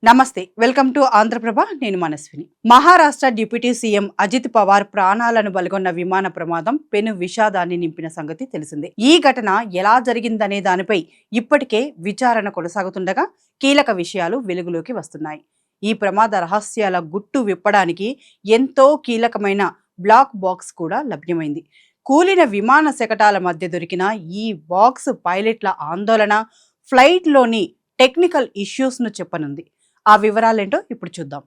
నమస్తే welcome to Andhraprabha నేను Manaswini. Maharashtra deputy CM Ajit Pawar ప్రాణాలను బలిగొన్న విమాన ప్రమాదం పెను విషాదాన్ని నింపిన సంగతి తెలిసిందే. ఈ ఘటన ఎలా జరిగిందనే దానిపై ఇప్పటికే విచారణ కొనసాగుతుండగా కీలక విషయాలు వెలుగులోకి వస్తున్నాయి. ఈ ప్రమాద రహస్యాల గుట్టు విప్పడానికి ఎంతో కీలకమైన బ్లాక్ బాక్స్ కూడా లభ్యమైంది. కూలిన విమాన శకటాల మధ్య దొరికిన ఈ బాక్స్ పైలట్ల ఆందోళన, ఫ్లైట్లోని టెక్నికల్ ఇష్యూస్ను చెప్పనుంది. ఆ వివరాలేంటో ఇప్పుడు చూద్దాం.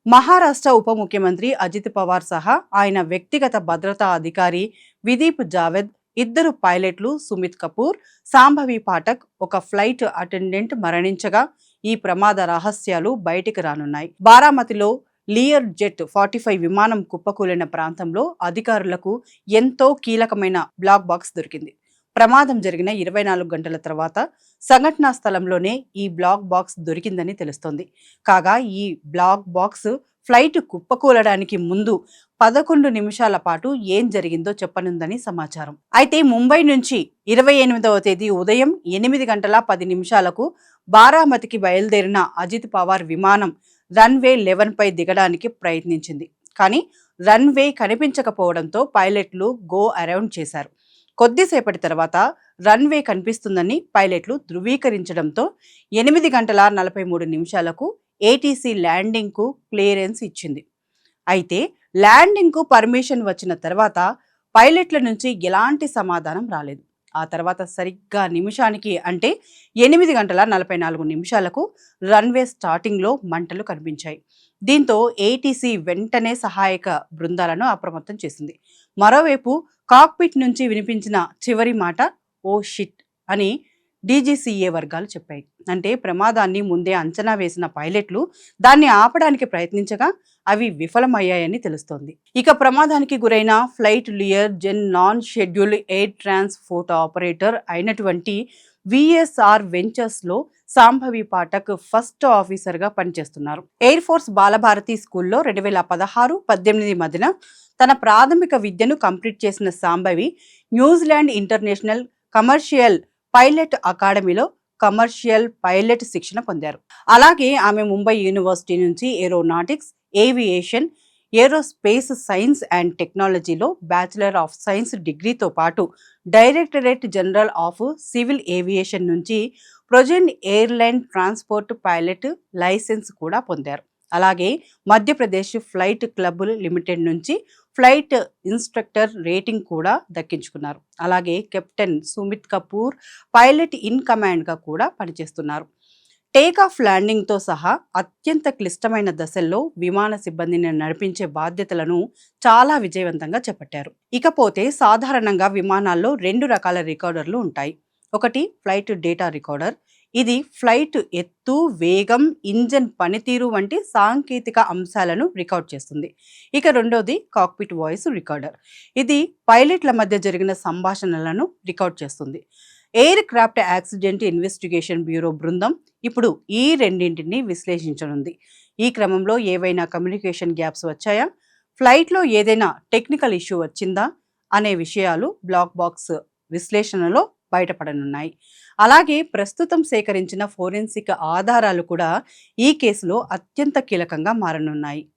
మహారాష్ట్ర ఉప ముఖ్యమంత్రి అజిత్ పవార్ సహా ఆయన వ్యక్తిగత భద్రతా అధికారి విదీప్ జావేద్, ఇద్దరు పైలట్లు సుమిత్ కపూర్, సాంభవి పాఠక్, ఒక ఫ్లైట్ అటెండెంట్ మరణించగా ఈ ప్రమాద రహస్యాలు బయటికి రానున్నాయి. బారామతిలో లియర్ జెట్ 45 విమానం కుప్పకూలిన ప్రాంతంలో అధికారులకు ఎంతో కీలకమైన బ్లాక్ బాక్స్ దొరికింది. ప్రమాదం జరిగిన 24 గంటల తర్వాత సంఘటనా స్థలంలోనే ఈ బ్లాక్ బాక్స్ దొరికిందని తెలుస్తోంది. కాగా ఈ బ్లాక్ బాక్స్ ఫ్లైట్ కుప్పకూలడానికి ముందు 11 నిమిషాల పాటు ఏం జరిగిందో చెప్పనుందని సమాచారం. అయితే ముంబై నుంచి 28వ తేదీ ఉదయం 8 గంటల 10 నిమిషాలకు బారామతికి బయలుదేరిన అజిత్ పవార్ విమానం రన్వే 11 పై దిగడానికి ప్రయత్నించింది. కానీ రన్వే కనిపించకపోవడంతో పైలట్లు గో అరౌండ్ చేశారు. కొద్దిసేపటి తర్వాత రన్వే కనిపిస్తుందని పైలట్లు ధృవీకరించడంతో 8 గంటల 43 నిమిషాలకు ఏటీసీ ల్యాండింగ్కు క్లియరెన్స్ ఇచ్చింది. అయితే ల్యాండింగ్కు పర్మిషన్ వచ్చిన తర్వాత పైలట్ల నుంచి ఎలాంటి సమాధానం రాలేదు. ఆ తర్వాత సరిగ్గా నిమిషానికి అంటే 8 గంటల 44 నిమిషాలకు రన్వే స్టార్టింగ్లో మంటలు కనిపించాయి. దీంతో ఏటీసీ వెంటనే సహాయక బృందాలను అప్రమత్తం చేసింది. మరోవైపు కాక్పిట్ నుంచి వినిపించిన చివరి మాట "ఓ షిట్" అని డీజీసీఏ వర్గాలు చెప్పాయి. అంటే ప్రమాదాన్ని ముందే అంచనా వేసిన పైలట్లు దాన్ని ఆపడానికి ప్రయత్నించగా అవి విఫలమయ్యాయని తెలుస్తోంది. ఇక ప్రమాదానికి గురైన flight Learjet non scheduled air transport operator అయినటువంటి విఎస్ఆర్ వెంచర్స్లో సాంభవి పాఠక్ ఫస్ట్ ఆఫీసర్గా పనిచేస్తున్నారు. ఎయిర్ ఫోర్స్ బాలభారతి స్కూల్లో 2016-18 మధ్యన తన ప్రాథమిక విద్యను కంప్లీట్ చేసిన Shambhavi New Zealand international commercial pilot అకాడమీలో కమర్షియల్ పైలట్ శిక్షణ పొందారు. అలాగే ఆమె ముంబై యూనివర్సిటీ నుంచి aeronautics, aviation, aerospace science and టెక్నాలజీలో బ్యాచిలర్ ఆఫ్ సైన్స్ డిగ్రీతో పాటు directorate general of civil aviation నుంచి ప్రొజెంట్ ఎయిర్లైన్ ట్రాన్స్పోర్ట్ పైలట్ లైసెన్స్ కూడా పొందారు. అలాగే మధ్యప్రదేశ్ ఫ్లైట్ క్లబ్ లిమిటెడ్ నుంచి ఫ్లైట్ ఇన్స్ట్రక్టర్ రేటింగ్ కూడా దక్కించుకున్నారు. అలాగే captain Sumit Kapoor pilot in కమాండ్గా కూడా పనిచేస్తున్నారు. టేకాఫ్, ల్యాండింగ్తో సహా అత్యంత క్లిష్టమైన దశల్లో విమాన సిబ్బందిని నడిపించే బాధ్యతలను చాలా విజయవంతంగా చేపట్టారు. ఇకపోతే సాధారణంగా విమానాల్లో 2 రకాల రికార్డర్లు ఉంటాయి. ఒకటి ఫ్లైట్ డేటా రికార్డర్. ఇది ఫ్లైట్ ఎత్తు, వేగం, ఇంజన్ పనితీరు వంటి సాంకేతిక అంశాలను రికార్డ్ చేస్తుంది. ఇక రెండోది కాక్పిట్ వాయిస్ రికార్డర్. ఇది పైలట్ల మధ్య జరిగిన సంభాషణలను రికార్డ్ చేస్తుంది. Air craft accident investigation bureau బృందం ఇప్పుడు ఈ రెండింటిని విశ్లేషించనుంది. ఈ క్రమంలో ఏవైనా కమ్యూనికేషన్ గ్యాప్స్ వచ్చాయా, ఫ్లైట్లో ఏదైనా టెక్నికల్ ఇష్యూ వచ్చిందా అనే విషయాలు బ్లాక్ బాక్స్ విశ్లేషణలో బయటపడనున్నాయి. అలాగే ప్రస్తుతం సేకరించిన ఫోరెన్సిక్ ఆధారాలు కూడా ఈ కేసులో అత్యంత కీలకంగా మారనున్నాయి.